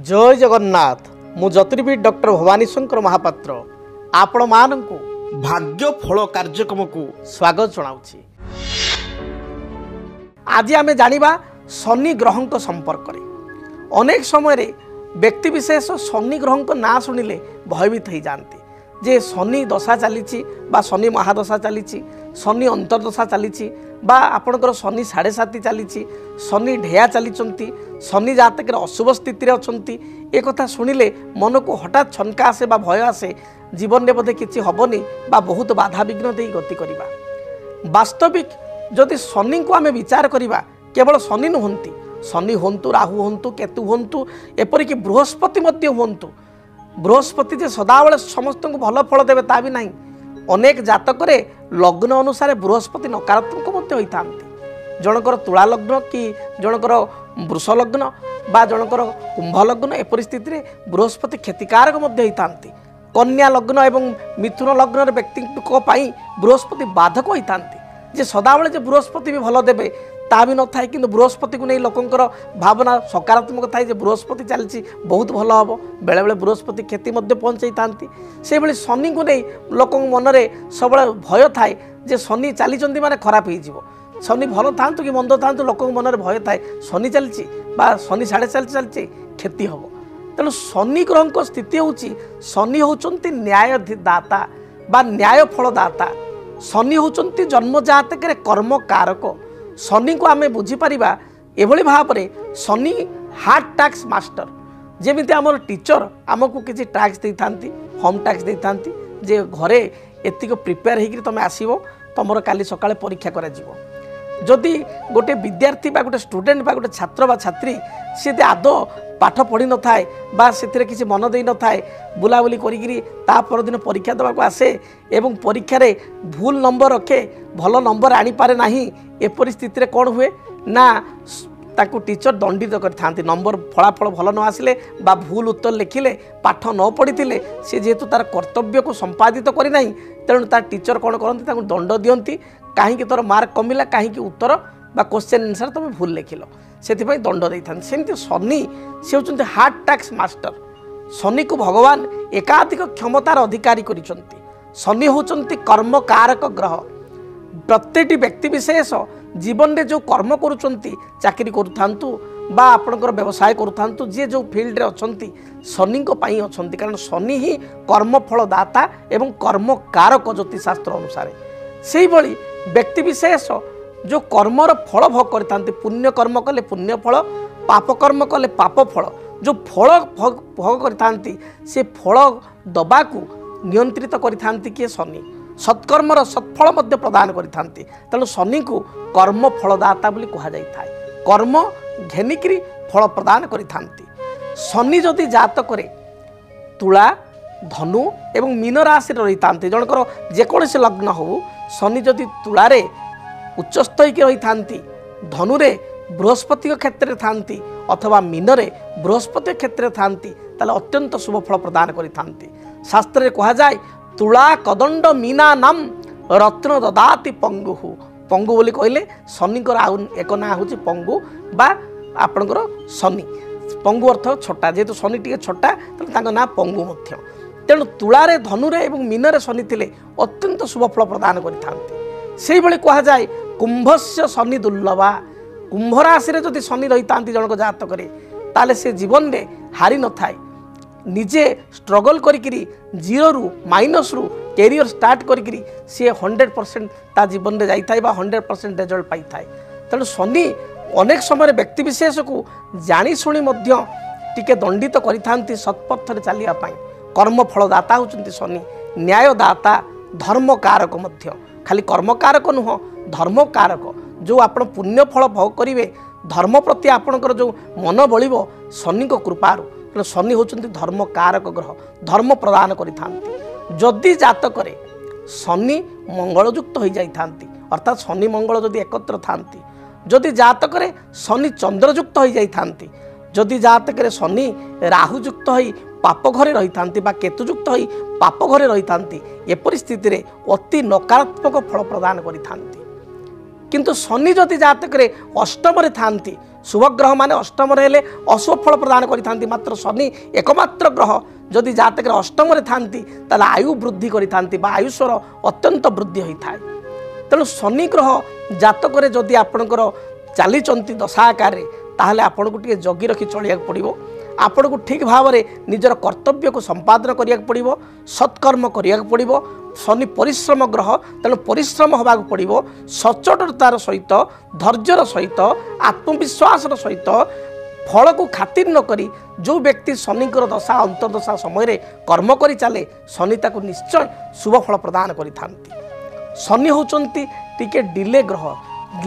जय जगन्नाथ मु ज्योतिर्विद डॉक्टर भवानी शंकर महापात्र आपण मानकु भाग्य फल कार्यक्रम को स्वागत जनाउछि। आज आमे जानिबा शनि ग्रहं संपर्क रे। अनेक समय रे व्यक्ति विशेष शनि ग्रहं ना शुणिले भयभीत हो जाती जे शनि दशा चली बा शनि महादशा चली शनि अंतर्दशा चली बा आपणकर शनि 7.5 चली शनि ढेया चली शनि जातक अशुभ स्थित अच्छा एक कथा शुणिले मन को हठात छनका आसे बा भय आसे जीवन में बोधे किसी हेनी बा बहुत बाधा विघ्न दे गति करवा। वास्तविक जदि शनि को आम विचार करवा केवल शनि नुहंती शनि हूँ राहु हूँ केतु हूँ एपरिक बृहस्पति हूँ बृहस्पति जे सदाबले समस्त को भल फल देवे ता भी नहीं। अनेक जातक लग्न अनुसार बृहस्पति नकारात्मक होता जनकर तुला लग्न कि जनकर वृष लग्न बा जनकर कुंभ लग्न ए परिस्थिति रे बृहस्पति क्षतिकारक होता कन्या लग्न एवं मिथुन लग्न व्यक्ति बृहस्पति बाधक होता जे सदाबले जे बृहस्पति भी भल देवे ता भी न थाए कि बृहस्पति को नहीं लोकंकर भावना सकारात्मक थाए जे बृहस्पति चलती बहुत भल हम बेले बेले बृहस्पति क्षति पहुँचाई था से भाई शनि को नहीं लोक मन में सब भय थाए जे शनि चली माने खराब हो शनि भल था कि मंद था लोक मन में भय थाए शनि चलती शनि 7.5 चलती क्षति हम तेणु शनि ग्रह स्थिति हूँ शनि होती न्यायदाता बा न्याय फलदाता शनि होती जन्मजातक कर्म कारक शनि को आम बुझीपर एभली भाव में शनि हार्ड टैक्स मास्टर जमी आम टीचर आमको किसी टैक्स दे था होम टैक्स दे था जे घरे एतिक प्रिपेयर होकर तुम आसो तुम काली सकाळे परीक्षा करा जदि गोटे विद्यार्थी बा गोटे स्टूडेंट बा गोटे छात्र बा छात्री सी आदौ पाठ पढ़ी न थाए बा से किसी मन दे न थाए बुलाबुली करा परदिन परीक्षा देवाक आसे एवं परीक्षा रे भूल नंबर रखे भल नंबर आनी पारे नाही ए परिस्थिति कौन हुए ना ताकू टीचर दंडित करते नंबर फलाफल भल न आसिले बा भूल उत्तर लिखिले पाठ न पढ़ी सी जेहेतु तार कर्तव्य को संपादित करना तेणु तार टीचर कौन करती दंड दियंती कहीं तोर मार्क कमिला कहीं उत्तर बा क्वेश्चन आंसर तुम भूल लिखिल से दंड दे था सेमती शनि सी होती हार्ड टैक्स मास्टर शनि को भगवान एकाधिक क्षमतार अधिकारी करिसंती शनि होती कर्म कारक ग्रह प्रत्येक व्यक्ति विशेष जीवन में जो कर्म करुँच चाकरी करूँ बा आपणकर व्यवसाय करूँ जी जो फील्ड रे अच्छी शनि अच्छा कारण शनि ही कर्मफलदाता एवं कर्म कारक ज्योतिषशास्त्र अनुसार से भाई व्यक्ति विशेष जो कर्मर फल भोग करते पुण्य कर्म कले पुण्य फल पाप कर्म कले पाप फल जो फल भोग करते से फल दबा को नियंत्रित करते किए शनि सत्कर्मर सत्फल प्रदान करते तेणु शनि को कर्म फलदाता बोली कहुए कर्म घेनिकी फल प्रदान करते शनि जदि जातक तुला धनु एवं मीन राशि रही था जनकर जेकोसी लग्न हो शनि जदि तुलारे उच्चस्थ रही था धनुरे बृहस्पति क्षेत्र था अथवा मीनरे बृहस्पति क्षेत्र था अत्यंत शुभ फल प्रदान करते शास्त्र कह जाए तुला कदंड मीना नाम रत्न ददाति पंगु पंगु बोली कहले शनि आउ एक ना हूँ पंगु बा आपणकर शनि पंगु अर्थ छोटा जेहेतु शनि टी छोटा तेनाली ना पंगु तेणु तुलारे धनुरे एवं मीनरे शनि थे अत्यंत शुभ फल प्रदान करते कह जाए कुंभस्य शनि दुर्लभा कुंभ राशि जदि शनि रही था जनक जातक ताले से जीवन में हारी न थाए निजे स्ट्रगल करी जीरो रु माइनस रु कैरियर स्टार्ट करी सी 100% ता जीवन में जाई थाए 100% रिजल्ट पाई थाए तेणु शनि अनेक समय व्यक्ति विशेष को जानी शुणी टिके दंडित करि सत्पथ चलिया कर्म फलदाता होती शनि न्यायदाता धर्म कारक खाली कर्म कारक नुह धर्म कारक जो आप पुण्य फल भोग करेंगे धर्म प्रति आपणकर जो मन बलिब शनि कृपार शनि होती धर्म कारक ग्रह धर्म प्रदान करती जातक शनि मंगलयुक्त हो जाती अर्थात शनि मंगल जदि एकत्र था जदि जातक शनि चंद्रयुक्त हो जाती जदि जातक शनि राहुयुक्त हो पाप घरे रही था केतुयुक्त हो पाप घरे रही था ए परिस्थिति रे अति नकारात्मक फल प्रदान करते किंतु शनि जदि जातक अष्टम था शुभग्रह मान अष्टम हेले अशुभ फल प्रदान करि मात्र शनि एकमात्र ग्रह जदि जातक अष्टम था आयु वृद्धि करि आयुषर अत्यंत वृद्धि होता है। तेणु शनि ग्रह जातक जदि आपणकर चली दशा आकार ताहले आपन को टे जगी रखी चलिया पड़ो। आपन को ठीक भाव में निजर कर्तव्य को संपादन करिया पड़ो, सत्कर्म करिया पड़ो। शनि परिश्रम ग्रह तेणु परिश्रम होगा पड़ो, सचोटतार सहित धैर्यर सहित आत्मविश्वास सहित फल को खातिर न करी जो व्यक्ति शनिकर दशा अंतर्दशा समय कर्म करी चले शनि ताको निश्चय शुभ फल प्रदान करि थांती। शनि होचंती टिके डिले ग्रह,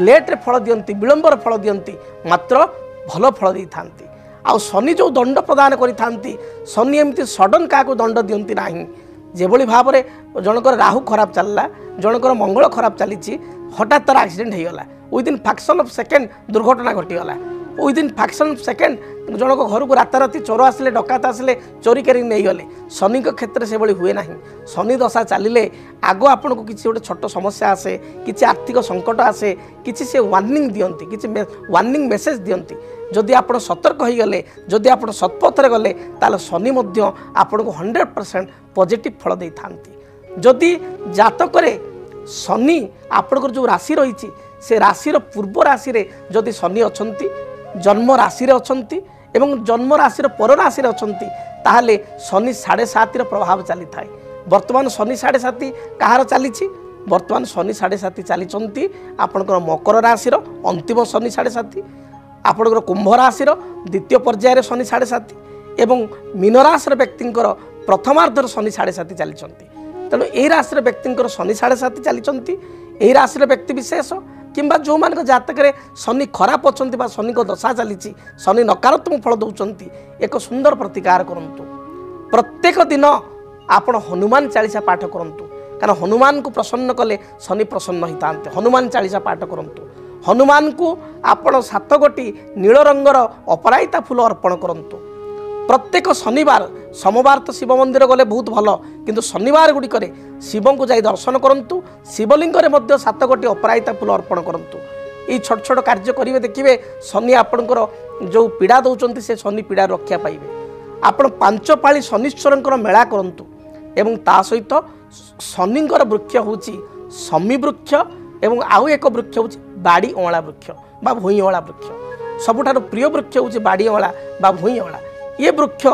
लेट्रे फल दियंती, विलंबर फल दियंती, मात्र भल फल दी थांती। आ शनि जो दंड प्रदान करि थांती शनि एमती सडन का दंड दियंती नाही। जेभली भाव में जनकर राहु खराब चलला, जनकर मंगल खराब चली, हठात तार एक्सीडेंट हो गला, विदिन फ्रैक्शन ऑफ सेकेंड दुर्घटना घटीगला, विदिन फ्रैक्शन ऑफ सेकेंड जनक घर को राताराति चोर आसिले डकात आसिले चोरी कर नहीं गले। शनि क्षेत्र से हुए ना। शनि दशा चलिले आग आपन को किसी गोटे छोट समस्या आसे, किसी आर्थिक संकट आसे, किसी से वार्निंग दियंती, किसी वार्निंग मेसेज दियंती। जदि आप सतर्क हो गले, जदि आप सत्पथरे गले ताले शनि मध्य आपन को 100% पॉजिटिव फल दे थांती। जदि जातक शनि आपन जो राशि रही से राशिर पूर्व राशि रे जदि शनि अछंती, जन्म राशि रे अछंती एवं जन्म राशि पर राशि अछंती ताहले शनि 7.5 प्रभाव चली थाए। वर्तमान शनि 7.5 कहार चली, वर्तमान शनि 7.5 चली आपणकर मकर राशि अंतिम शनि 7.5, आपणकर कुंभ राशि द्वितीय पर्यायर शनि 7.5 एवं मीन राशि व्यक्तिंकर प्रथमार्धर शनि 7.5 चली। तेणु यही राशि व्यक्तिंकर शनि 7.5 चली। यही राशि व्यक्ति विशेष किंबा जो मान जातक शनि खराब अच्छा शनि को दशा चली, शनि नकारात्मक फल दौरान एक सुंदर प्रतिकार करंतु। प्रत्येक दिन आपण हनुमान चालीसा पाठ करंतु, कारण हनुमान को प्रसन्न कले शनि प्रसन्न होता। हनुमान चालीसा पाठ करंतु। हनुमान को आपण 7 गोटी नील रंगर अपराजिता फूल अर्पण करंतु। प्रत्येक शनिवार, सोमवार तो शिव मंदिर गले बहुत भल, किंतु शनिवार गुड़िक शिव को जाई दर्शन करंतु। शिवलिंग रे मध्य 7 गोटी अपराजिता फूल अर्पण करंतु। ये छोट छोट कार्य करेंगे देखिए शनि आपणकर जो पीड़ा दौरान से शनि पीड़ा रक्षा पाइबे। आपण 5 पाली शनिश्वरंकर मेला करंतु एवं ता सहित शनिंकर वृक्ष होची शमी वृक्ष एवं आउ एक वृक्ष होची बाड़ी अँला वृक्ष बा भूई अँला वृक्ष। सबुठार प्रिय वृक्ष होची बाड़ी अँला बा भूई अँला। ये वृक्ष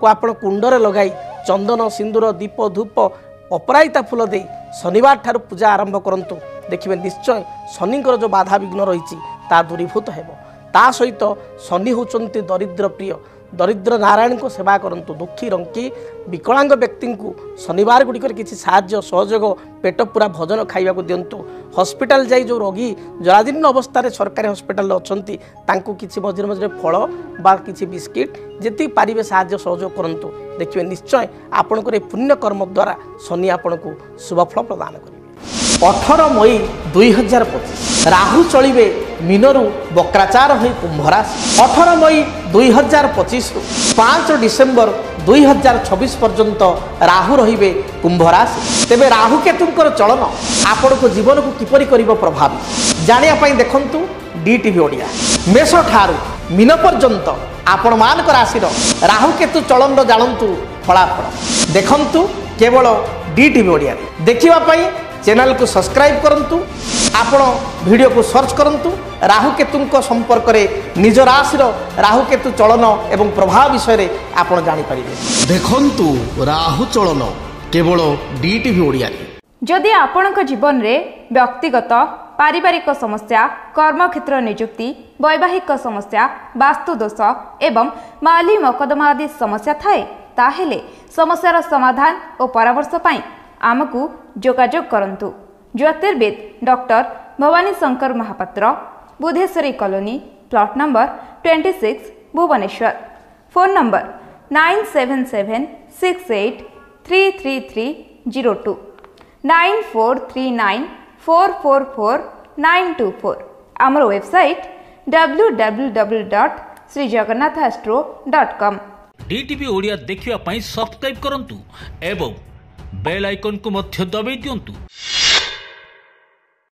को आपण कुंडरे लगाई चंदन सिंदूर दीप धूप अपराजिता फूल दे शनिवार ठार पूजा आरंभ करंतु। देखिए निश्चय शनिंकर जो बाधा विघ्न रही ता दूरीभूत हेबो। ता सहित शनि होचंती दरिद्र प्रिय, दरिद्र नारायण को सेवा करंतु। दुखी रंकी विकलांग व्यक्ति को शनिवार गुड़िक किसी साहाय्य सहयोग पेट पूरा भोजन खाइबा को दिंतु। हॉस्पिटल जाई जो रोगी जराजीर्ण अवस्था सरकारी हॉस्पिटल अच्छी तांको किसी मझे मझे फल बा किसी बिस्किट जी पारे साहाय्य सहयोग करंतु। देखिए निश्चय आपणकर पुण्य कर्म द्वारा शनि आपन को शुभ फल प्रदान करेंगे। 18 मई 2025 राहु चलिबे मीनरु बक्राचार होई कुंभ राशि। 18 मई 2025 रु 5 डिसेम्बर 2026 पर्यंत राहु रहिबे कुंभ राशि। तेबे राहु केतुंकर चलन आपण को जीवन को किपरि करिवो प्रभावित जानिया पई देखंतु डीटीवी ओडिया। मेष ठारू मीन पर्यंत आपण मानक राशि राहु केतु चलन जानंतु फलाफल देखंतु केवल डीटीवी ओडिया। देखिबा पई चैनल को सब्सक्राइब करंतु। आपण वीडियो को सर्च करंतु। राहु केतु संपर्क में निज राशि राहु केतु चलन एवं प्रभाव विषय रे आपण जानि परिबे। देखंतु राहु चलन केवल डीटीवी ओडिया। जदि आपणक जीवन रे व्यक्तिगत पारिवारिक समस्या, कर्मक्षेत्र नियुक्ति, वैवाहिक समस्या, वास्तु दोष एवं माली मकदमा आदि समस्या थाए ताहेले समस्यार समाधान और परामर्श पाई आमकु जोगाजोग करंतु। ज्योतिर्विद doctor Bhabani Shankar Mahapatra, Budheswari colony, plot number 26, Bhubaneswar. Phone number 9776833302 9439444924। आमर वेबसाइट www.srijagannathastro.com। डीटीवी ओडिया देखिवा पई सब्सक्राइब करंतु एवं बेल आइकन को मध्य दबाई दियंतु।